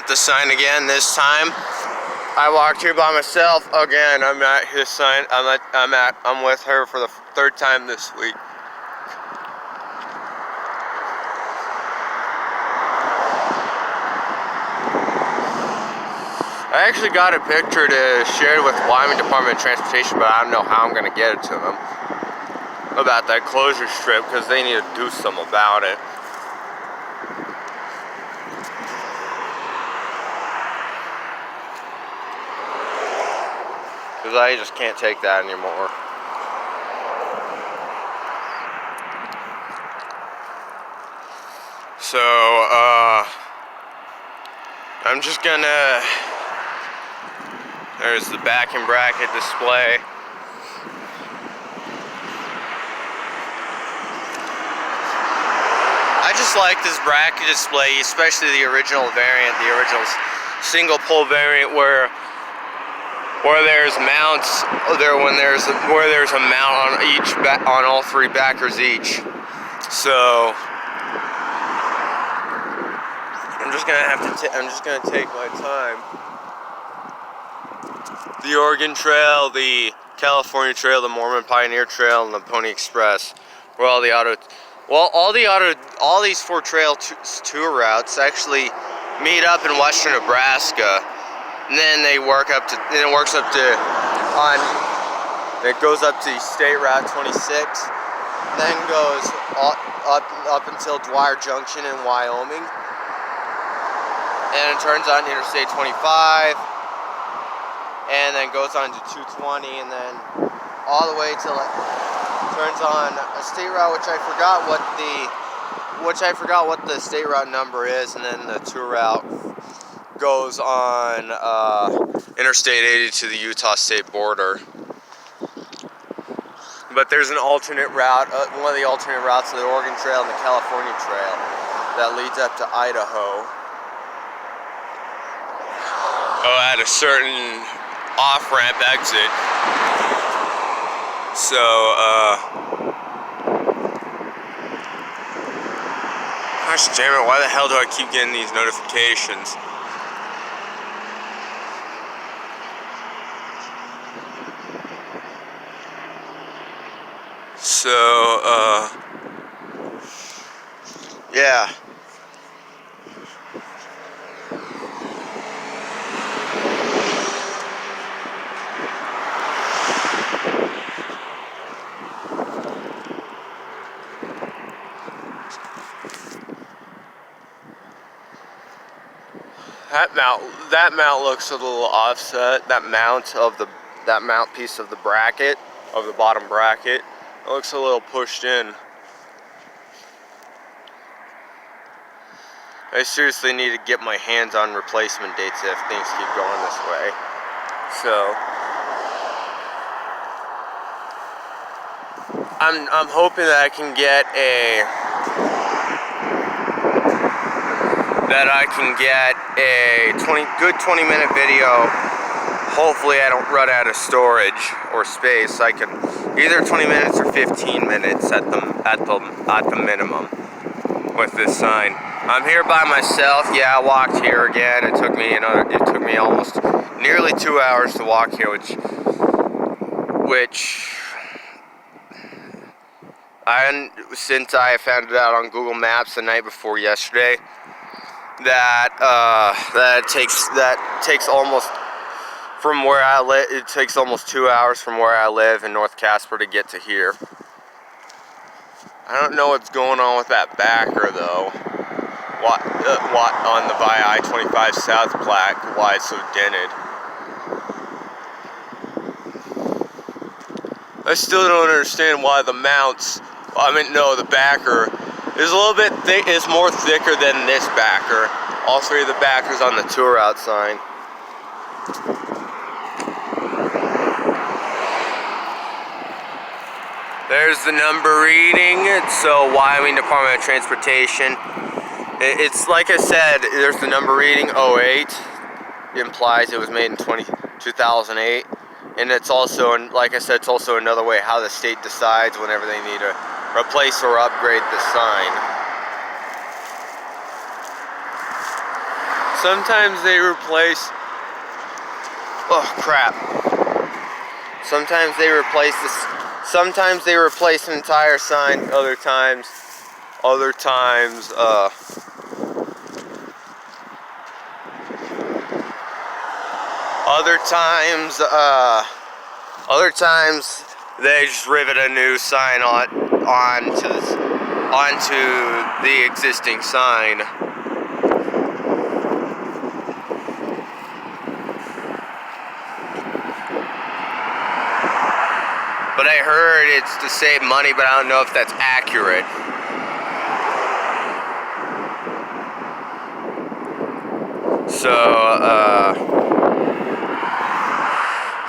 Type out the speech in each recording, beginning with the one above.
at the sign again. This time, I walked here by myself again. I'm at his sign. I'm with her for the third time this week. I actually got a picture to share with Wyoming Department of Transportation, but I don't know how I'm going to get it to them about that closure strip, because they need to do something about it. Because I just can't take that anymore. So, I'm just gonna... There's the backing bracket display. I just like this bracket display, especially the original variant, the original single pole variant, where there's mounts where there's a mount on on all three backers each. So I'm just gonna take my time. The Oregon Trail, the California Trail, the Mormon Pioneer Trail, and the Pony Express, where all these four trail tour routes actually meet up in western Nebraska, and then it goes up to State Route 26, then goes up until Dwyer Junction in Wyoming, and it turns on Interstate 25, and then goes on to 220, and then all the way till it turns on a state route, which I forgot what the state route number is, and then the tour route goes on Interstate 80 to the Utah state border. But there's an alternate route, one of the alternate routes of the Oregon Trail and the California Trail that leads up to Idaho. At a certain off-ramp exit. So, gosh damn it, why the hell do I keep getting these notifications? So, yeah. That mount looks a little offset. That mount piece of the bracket, of the bottom bracket, it looks a little pushed in. I seriously need to get my hands on replacement dates if things keep going this way. So I'm hoping that I can get a 20-minute video. Hopefully I don't run out of storage or space. I can either 20 minutes or 15 minutes at the minimum with this sign. I'm here by myself. Yeah, I walked here again. It took me almost nearly 2 hours to walk here, since I found it out on Google Maps the night before yesterday, that takes almost from where I live. It takes almost 2 hours from where I live in North Casper to get to here. I don't know what's going on with that backer though. On the via I-25 South plaque, why it's so dented. I still don't understand why the mounts, the backer is a little bit thick, is more thicker than this backer. All three of the backers on the tour route sign. There's the number reading. So Wyoming Department of Transportation. It's like I said, there's the number reading 08. It implies it was made in 2008. And it's also, like I said, it's also another way how the state decides whenever they need to replace or upgrade the sign. Sometimes they replace, oh crap. Sometimes they replace this, sometimes they replace an entire sign, other times, other times they just rivet a new sign onto the existing sign. But I heard it's to save money, but I don't know if that's accurate. So,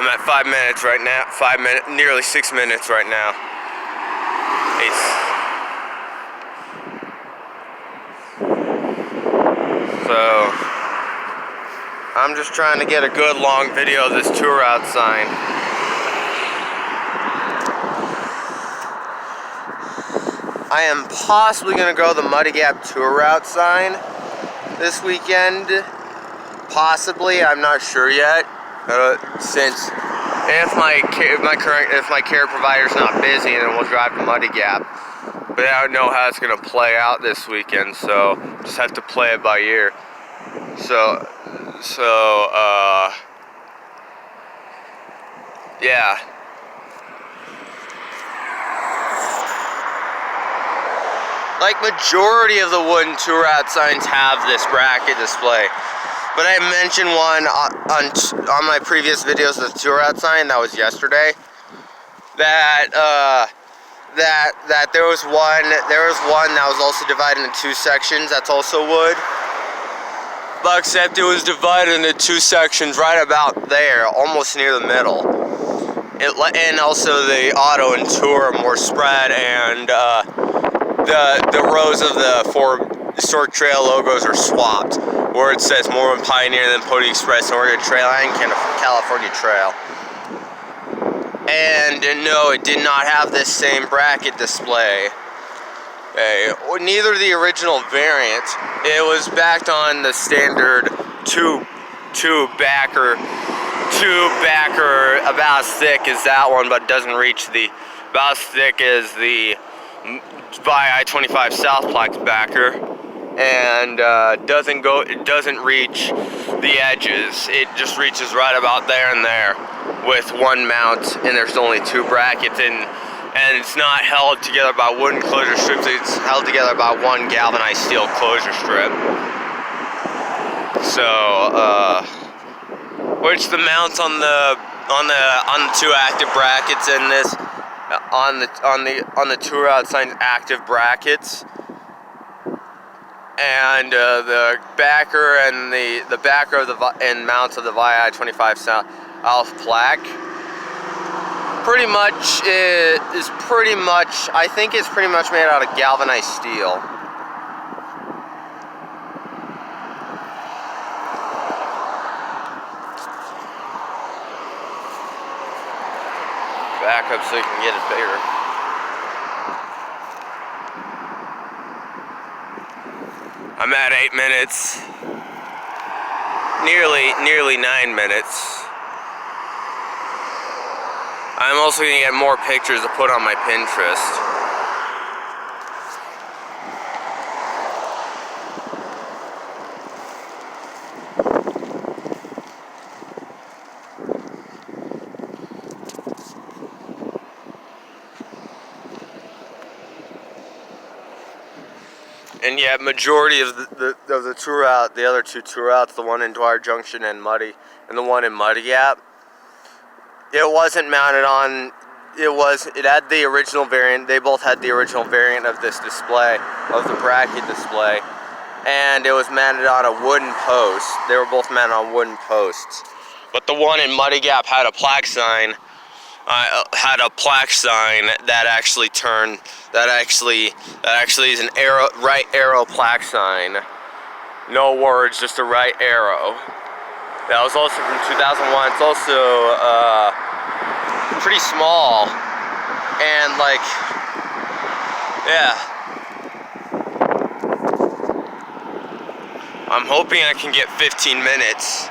I'm at 5 minutes right now. Nearly 6 minutes right now. So, I'm just trying to get a good long video of this tour route sign. I am possibly going to go the Muddy Gap tour route sign this weekend. Possibly, I'm not sure yet. Since if my care provider's not busy, then we'll drive to Muddy Gap. But I don't know how it's going to play out this weekend, so just have to play it by ear. Yeah. Like majority of the wooden tour route signs have this bracket display. But I mentioned one on my previous videos of the tour route sign, that was yesterday, that there was one that was also divided into two sections that's also wood. But except it was divided into two sections right about there, almost near the middle. And also the auto and tour are more spread, and the rows of the four historic trail logos are swapped, where it says Mormon Pioneer, then Pony Express, Oregon Trail, and California Trail. And no, it did not have this same bracket display. Neither the original variant. It was backed on the standard two backer, about as thick as that one, but doesn't reach about as thick as the by I-25 Southplex backer, and it doesn't reach the edges. It just reaches right about there and there with one mount, and there's only two brackets, and it's not held together by wooden closure strips. It's held together by one galvanized steel closure strip. So, which the mounts on the two active brackets in this. On the tour route sign's active brackets, and the backer and the backer of and mounts of the Via I-25 South plaque pretty much I think it's pretty much made out of galvanized steel. Back up so you can get it bigger. I'm at 8 minutes. Nearly 9 minutes. I'm also gonna get more pictures to put on my Pinterest. And yeah, majority of the tour route, the other two tour routes, the one in Dwyer Junction and the one in Muddy Gap, it wasn't mounted on. It had the original variant. They both had the original variant of this display, of the bracket display, and it was mounted on a wooden post. They were both mounted on wooden posts. But the one in Muddy Gap had a plaque sign. That actually turned. That actually is an arrow, right arrow plaque sign. No words, just a right arrow. That was also from 2001. It's also pretty small, and like, yeah. I'm hoping I can get 15 minutes.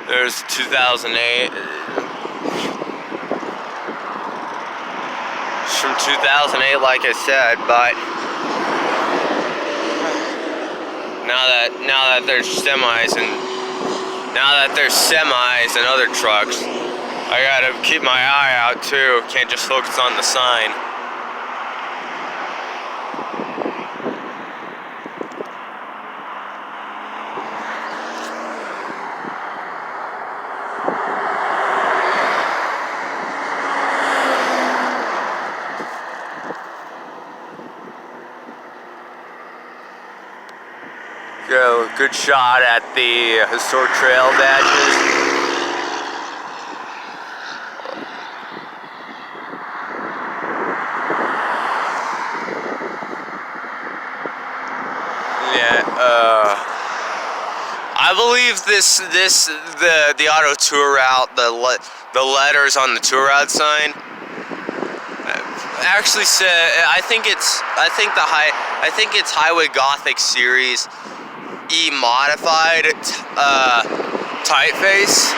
There's 2008. It's from 2008, like I said, but now that there's semis and other trucks, I gotta keep my eye out too. Can't just focus on the sign. Go, good shot at the historic trail badges. I believe the auto tour route, the letters on the tour route sign actually said, I think it's Highway Gothic Series E modified typeface.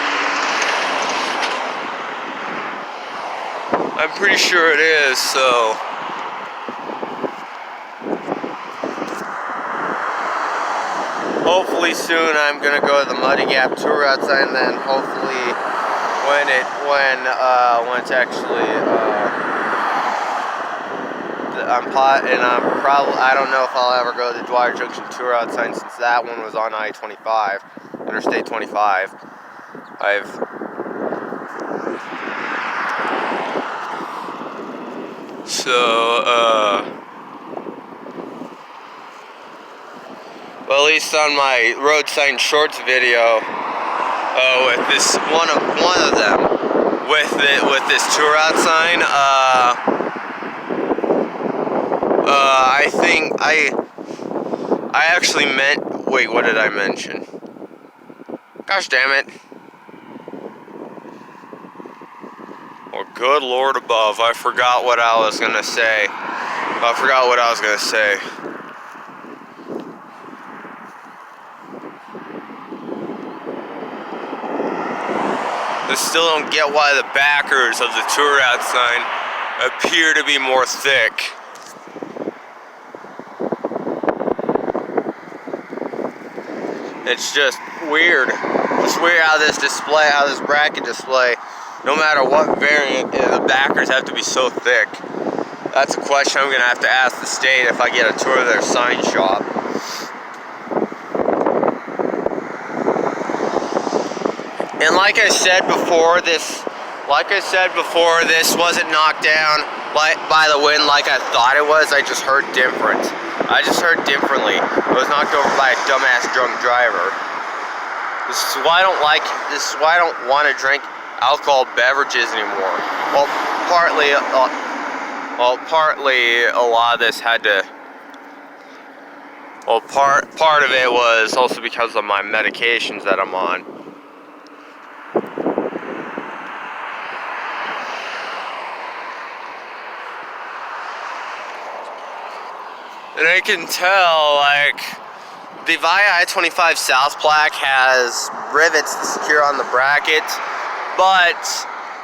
I'm pretty sure it is, so hopefully soon I'm gonna go to the Muddy Gap tour route sign, and then hopefully when it's actually I don't know if I'll ever go to the Dwyer Junction tour route sign, since that one was on I-25, Interstate 25. Well, at least on my road sign shorts video, with this one of them, with this tour route sign, I think I actually meant, wait, what did I mention? Gosh damn it. Oh, good Lord above, I forgot what I was gonna say. I still don't get why the backers of the tour route sign appear to be more thick. It's just weird. It's weird how this bracket display, no matter what variant, the backers have to be so thick. That's a question I'm gonna have to ask the state if I get a tour of their sign shop. And like I said before, this wasn't knocked down by the wind like I thought it was. I just heard differently. It was knocked over by a dumbass drunk driver. This is why I don't want to drink alcohol beverages anymore. Well, partly a lot of this had to. Well, part of it was also because of my medications that I'm on. And I can tell, like, the Via I-25 South plaque has rivets to secure on the bracket, but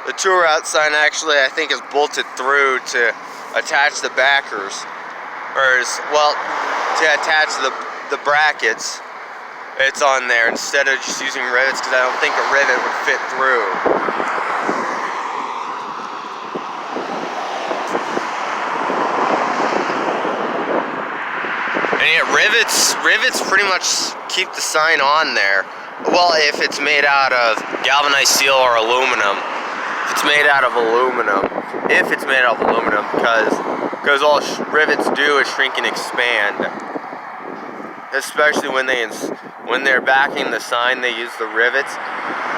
the tour route sign actually, I think, is bolted through to attach the backers, to attach the brackets. It's on there instead of just using rivets, because I don't think a rivet would fit through. And yet rivets pretty much keep the sign on there. Well, if it's made out of galvanized steel or aluminum. If it's made out of aluminum, because all rivets do is shrink and expand. Especially when they're backing the sign, they use the rivets,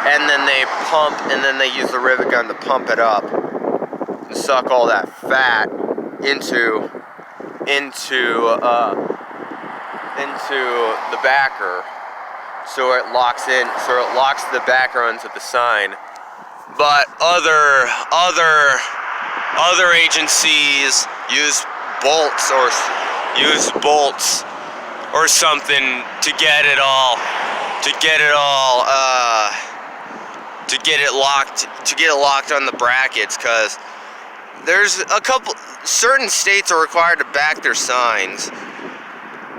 and then they pump, and then they use the rivet gun to pump it up and suck all that fat into the backer, so it locks the backer onto the sign. But other agencies use bolts use bolts or something to get it all locked on the brackets, because there's a couple certain states are required to back their signs,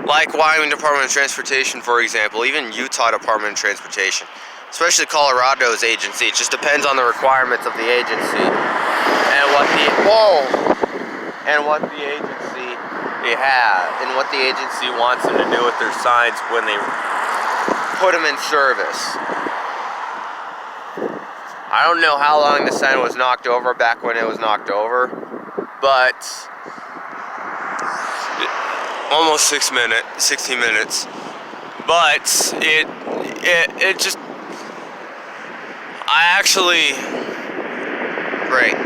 like Wyoming Department of Transportation, for example, even Utah Department of Transportation, especially Colorado's agency. It just depends on the requirements of the agency and what the agency they have and what the agency wants them to do with their signs when they put them in service. I don't know how long the sign was knocked over back when it was knocked over, but almost 16 minutes. But it just, I actually, great.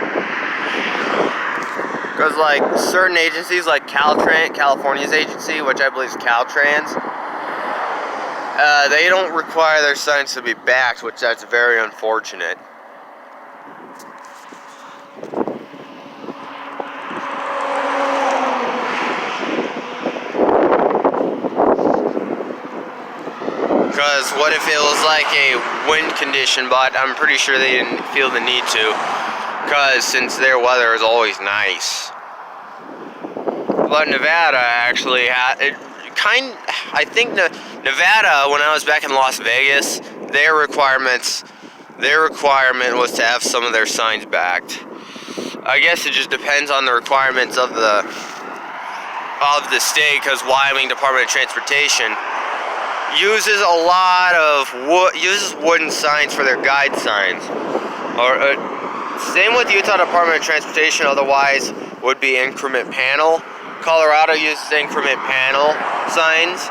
Because like certain agencies like Caltrans, California's agency, which I believe is Caltrans, they don't require their signs to be backed, which that's very unfortunate. Because what if it was like a wind condition, but I'm pretty sure they didn't feel the need to, because since their weather is always nice. But Nevada actually had it I think Nevada, when I was back in Las Vegas, their requirement was to have some of their signs backed. I guess it just depends on the requirements of the state, because Wyoming Department of Transportation uses a lot of wooden signs for their guide signs. Or same with Utah Department of Transportation, otherwise would be increment panel. Colorado uses increment panel signs,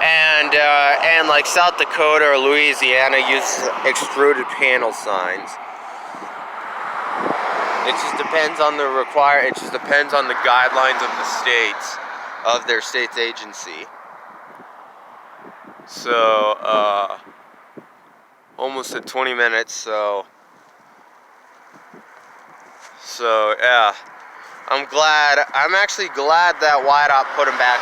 and like South Dakota or Louisiana uses extruded panel signs. It just depends on the it just depends on the guidelines of the states, of their state's agency. So, almost at 20 minutes, so yeah. I'm actually glad that WYDOT put them back,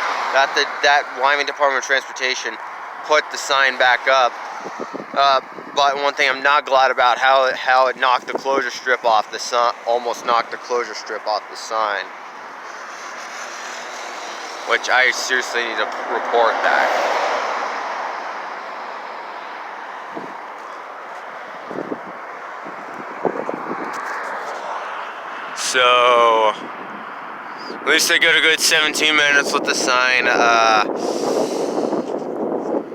that Wyoming Department of Transportation put the sign back up. But one thing I'm not glad about, how it knocked the closure strip off the sign, almost knocked the closure strip off the sign. Which I seriously need to report that. So, at least I got a good 17 minutes with the sign.